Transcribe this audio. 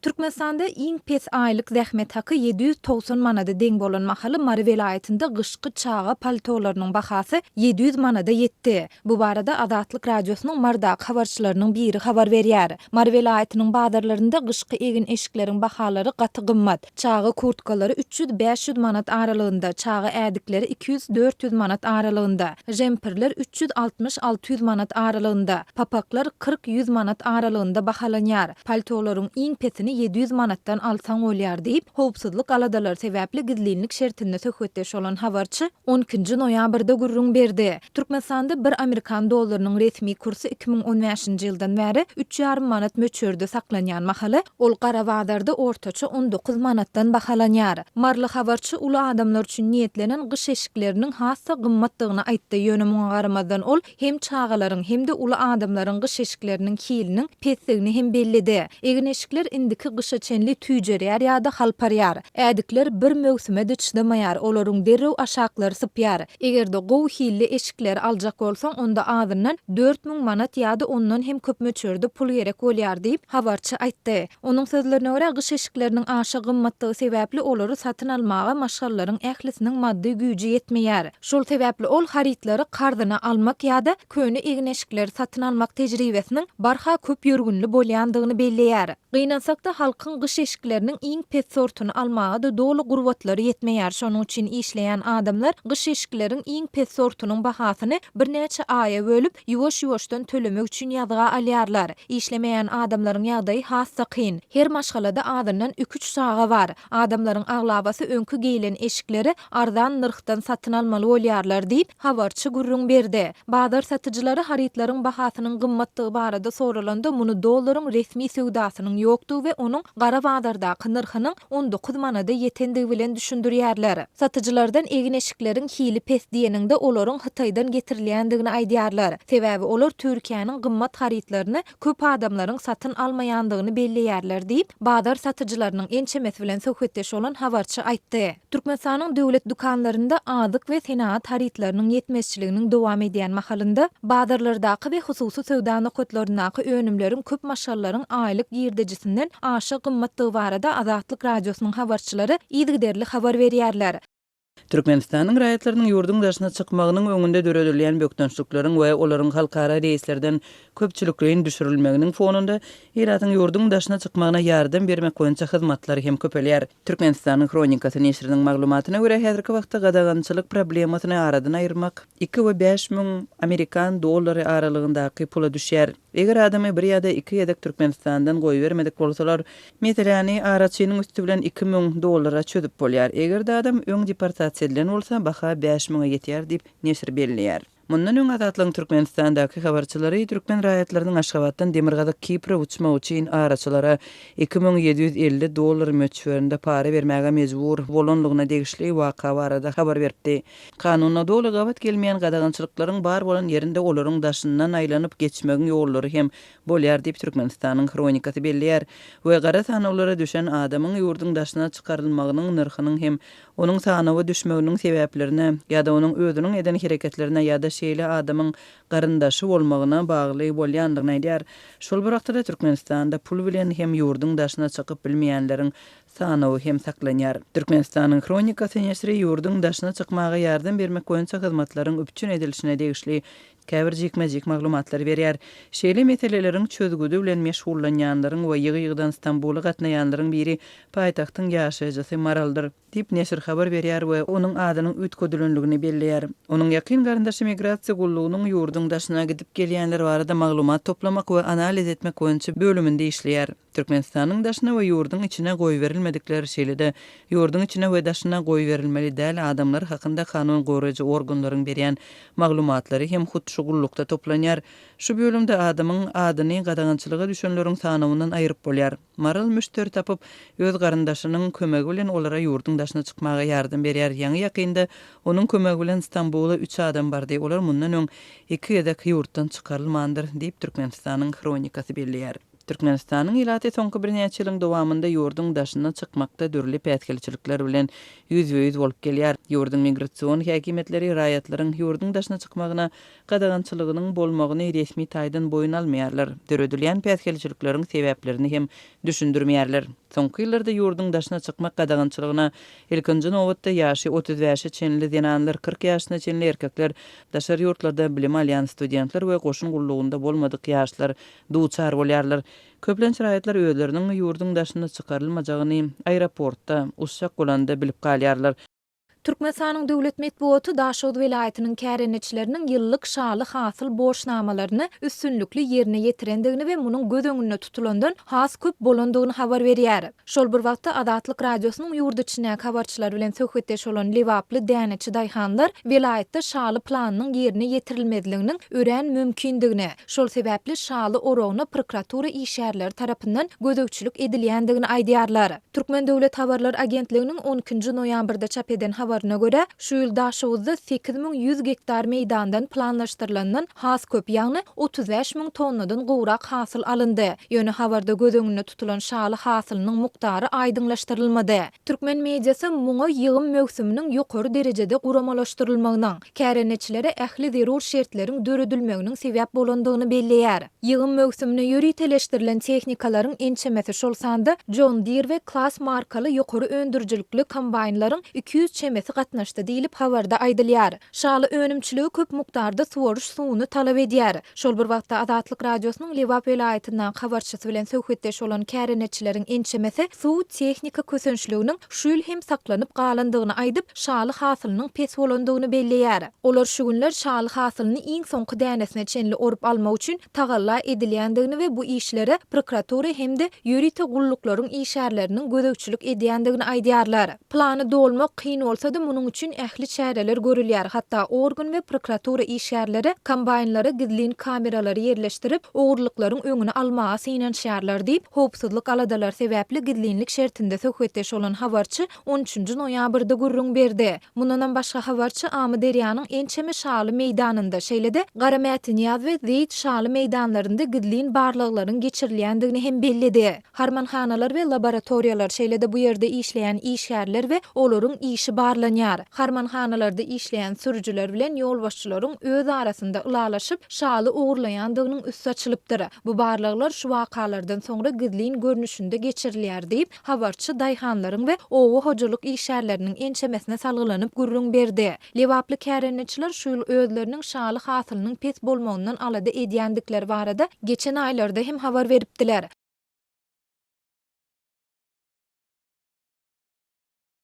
Türkmenistanda iň pes aýlyk zähmet haky 790 manada deň bolanmahaly Mary welaýatynda gyşky çağa paltolarynyň bahasy 700 manada ýetdi. Bu barada Azatlyk radiosynyň Marda habarçylarynyň biri habar berýär. Mary welaýatynyň bazarlarynda gyşky egin eşikleriň bahalary gaty gymmat. Çağı kurtkalary 300-500 manat aralygynda, çağı ädikleri 200-400 manat aralygynda, jemperler 360-600 manat aralygynda, papaklar 40-100 manat aralygynda bahalanýar. Paltolaryň iň pesini 700 manatdan alsaň bolýar diýip, howpsuzlyk aladalar sebäpli gizlilik şertinde söhbetdeş olan habarçy 12-nji noýabrda gurrun berdi. Türkmenistanda 1 Amerikan dollarynyň resmi kursy 2015-nji ýyldan bäri 3,5 manat möçürde saklanýan mahaly, ol gara bazarda ortaça 19 manatdan bahalanýar. Marly habarçy uly adamlar üçin niýetlenen gyş eşikleriniň hassa gymmatdygyny aýtdy. Ýönemäge garamazdan ol hem çağalaryň hem de uly adamlaryň gyş eşikleriniň kiliniň pesligini hem bellidi. Egin eşikler indiki gışa çenli tüýjerýär ýa-da halparýar. Ädikler bir möwsüme de çydamaýar, olaryň derrew aşaklary sypýar. Egerde gowy hilli eşikler aljak bolsaň, onda azyndan 4000 manat ýa-da ondan hem köp möçürde pul gerek bolýar diýip habarçy aýtdy. Onuň sözlerine görä gyş eşikleriniň aşa gymmatdygy sebäpli olary satyn almaga maşgallaryň ählisiniň maddi güýji ýetmeýär. Şol sebäpli ol harytlary kardyna almak ýa-da köni egin eşikleri satyn almak tejribesiniň barha köp ýörgünli bolýandygyny belleýär. Gynansak da halkyň gyş eşikleriniň iň pes sortuny almaga da dolu gurbatlary ýetmeýär. Şonuň üçin işleýän adamlar gyş eşikleriň iň pes sortunyň bahasyny bir näçe aýa bölüp ýuwaş-ýuwaşdan tölemek üçin ýazga alýarlar. İşlemeýän adamlaryň ýagdaýy hassa kyn. Her maşgalada adamdan 2-3 saga bar. Adamlaryň aglabasy öňkü geýlen eşikleri arzan nyrkdan satyn almaly bolýarlar diýip habarçy gurrun berdi. Bazar satyjylary harytlaryň bahasynyň gymmatdygy barada soralanda muny dollaryň resmi söwdasynyň ýokdugy we onuň gara bazardaky nyrkynyň 19 manada ýetendigi bilen düşündirýärler. Satyjylardan egin eşikleriň hili pes diýeninde olaryň Hytaýdan getirilýändigini aýdýarlar. Sebäbi olar Türkiýanyň gymmat harytlaryny köp adamlaryň satyn almaýandygyny belleýärler diýip bazar satyjylarynyň ençemes bilen söhbetdeş olan habarçy aýtdy. Türkmenistanyň döwlet dukanlarynda adyk we senaat harytlarynyň ýetmezçiliginiň dowam edýän mahalynda bazarlardaky we hususy söwda nokatlarynaky önümleriň köp maşgallaryň aýlyk girdejisinden aşa gymmatdygy barada Azatlyk radiosynyň habarçylary ýygyderli habar berýärler. Türkmenistanyň raýatlarynyň ýurdun daşyna çykmagynyň öňünde döredilýän bökdänçlikleriň we olaryň halkara reýslerden köpçülikligiň düşürilmeginiň fonunda Iratyň ýurdun daşyna çykmagyna ýardam bermek boýunça hyzmatlary hem köpelýär. Türkmenistanyň kronikasy neşriniň maglumatyna görä häzirki wagtda gadagançylyk problemasyny aradan aýyrmak 2 we 5 000 Amerikan dollary aralygyndaky pula düşýär. Eger adamy bir ýa-da 2 ýedek Türkmenistandan goý bermedik bolsalar, meseleni araçynyň üstü bilen 2000 dollara çödüp bolýar. Eger adam öň deportasiýa edilen bolsa, baha 5000-a ýetýär diýip neşr belleýär. Mundan öň Azatlyň Türkmenistandaky habarçylary Türkmen raýatlarynyň Aşgabatdan Demirgazyk Kipra uçmak üçin araçylara 2750 dollar möçberinde para bermäge mejbur bolanlygyna degişli waka barada habar berdi. Kanunyna dolu gabat gelmeýän gadagançylyklaryň bar bolan ýerinde olaryň daşyndan aýlanyp geçmegiň ýollary hem bolýar diýip Türkmenistanyň kronikasy belleýär. We gara sanawlara düşen adamyň ýurdun daşyna çykarylmagynyň nyrkynyň hem onuň sanawy düşmeginiň sebäplerini ýa-da onuň özüniň eden hereketlerine ýa-da şeýle adamyň garyndaşy bolmagyna bagly bolýandygyny aýdýar. Şol bir wagtda Türkmenistanda pul bilen hem ýurdun daşyna çykyp bilmeýänleriň sanawy hem saklanýar. Türkmenistanyň kronikasy neşri ýurdun daşyna çykmaga ýardam bermek boýunça hyzmatlaryň üpçün edilişine degişli käbir jikmejik maglumatlary berýär. Şeýle meseleleriň çözgüdi bilen meşgullanýanlaryň we ýygy-ýygydan Stambuly gatnaýanlaryň biri paýtagtyň ýaşaýjysy Maraldyr diýip neşir habar berýär we onuň adynyň ütködülenligini belleýär. Onuň ýakyn garyndaşy migrasiýa gullugynyň ýurdun daşyna gidip gelýänler barada maglumat toplamak we analiz etmek boýunça bölüminde işleýär. Türkmenistanyň daşyna we ýurdun içine goý berilmedikleri şeýlede ýurdun içine we daşyna goý berilmeli däl adamlar hakynda kanun goraýjy organlaryň berýän maglumatlary hem şugurlukda toplanýar. Şu bölümde adamyň adyny gadagançylyga düşenleriň sanawyndan aýryp bolýar. Maral müşteri tapyp öz garyndaşynyň kömegi bilen olara ýurdun daşyna çykmaga ýardam berýär. Ýaňy ýakynda onuň kömegi bilen Stambuly 3 adam bardy. Olar mundan öň 2 ýedek ýurtdan çykarylmandyr diýip Türkmenistanyň kronikasy belleýär. Türkmenistanyň ilaty soňky bir näçe ýylyň dowamında ýurdun daşyna çykmakda dürli pätkelçilikler bilen ýüz-ýüz bolup gelýär. Ýurdun migrasiýon häkimetleri raýatlaryň ýurdun daşyna çykmagyna gadagançylygynyň bolmagyny resmi taýdan boyun almaýarlar. Döredilýän pätkelçilikleriň sebäplerini hem düşündirmeýärler. Soňky ýyllarda ýurdun daşyna çykmak gadagançylygyna ilkinji nowatda ýaşy 35 çenli denanlar 40 ýaşyna çenli erkekler daşary ýurtlarda bilim alýan studentler we goşun gullugynda bolmadyk ýaşlar duçar bolýarlar. Köplençe raýatlar öýleriniň ýurdun daşyna çykarylmajagyny aeroportda, uçak bolanda bilip galýarlar. Türkmenistanyň döwlet medeniýeti Daşod welaýatynyň kärenetçileriniň ýyllyk şaly hasyl borçnamalaryny üstünlükli ýerine ýetirendigini we munyň göz öňünde tutulandan has köp bolandygyny habar berýär. Şol bir wagtda Adatlyk radiosynyň ýurt içine habarçylar bilen söhbetdeş bolan Liwaply dänetçi daýhanlar welaýatda şaly planynyň ýerine ýetirilmediliginiň ören mümkindigini, şol sebäpli şaly oragna prokuratura işgärleri tarapyndan gözegçilik edilýändigini aýdýarlar. Türkmen Döwlet Habarlar Agentliginiň 12-nji noýambrda çap eden habaryna görä, şu ýyl Daşowda 8100 hektar meýdandan planlaşdyrylan has köp ýagny 35.000 tonnadan gowrak hasyl alyndy. Ýöne habarda göz öňünde tutulan şaly hasylynyň mukdary aýdynlaşdyrylmady. Türkmen mediasy muňa ýygym mövsüminiň ýokary derejede guramalaşdyrylmagynyň, kärenetçilere ähli zerur şertleriň döredilmeginiň sebäp bolandygyny belleýär. Ýygym mövsümine ýöriteleşdirilen tehnikalaryň ençemesi şol sanda John Deere we Claas markaly ýokary öndürjülikli kombaynlaryň 200 çemesi gatnaşdy diýilip habarda aýdylýar. Şaly önümçiligi köp mukdarda suwaruş suwuny talap edýär. Şol bir wagtda Adatlyk radiosynyň Liwap welaýatynyň habarçysy bilen söhbetdeş bolan kärenetçileriň ençemesi suw tehnika kösençliginiň şu ýyl hem saklanyp galandygyny aýdyp, şaly hasylynyň pes bolandygyny belleýär. Olar şu günler şaly hasylyny iň soňky dänesine çenli orup almak üçin tagalla edilýändigini we bu işlere prokuratura hemde ýörite gulluklaryň işgärleriniň gözegçilik edýändigini aýdýarlar. Plany dolmak kyn bolsa-da munyň üçin ähli çäreler görülýär. Hatda organ we prokuratura işgärleri kombaynlara gizlin kameralary ýerleşdirip ogurlyklaryň öňüni almaga synanýarlar diýip howpsuzlyk aladalar sebäpli gizlinlik şertinde söhbetdeş bolan habarçy 13-nji noýabrda gurrun berdi. Mundan başga habarçy Amy Derýanyň ençeme şaly meýdanynda şeýlede Garamätinýaz we Zeyt şaly meýdanlarynda gizlin barlyklaryň geçirilýändigini hem belledi. Harmanhanalar we laboratoriýalar şeýlede bu ýerde işleýän işgärler we olaryň işi barlanýar. Harmanhanalarda işleýän sürüjüler bilen ýolbaşçylaryň öz arasynda ylalaşyp şaly ogurlaýandygynyň üstü açylypdyr. Bu barlyklar şu wakalardan soňra gizlin görnüşinde geçirilýär diýip habarçy daýhanlaryň we owa hojalyk işgärleriniň ençemesine salgylanyp gurrun berdi. Liwaply kärenetçiler şu ýyl özleriniň şaly hasylynyň pes bolmagyndan alada edýändikleri barada geçen aýlarda hem habar beripdiler.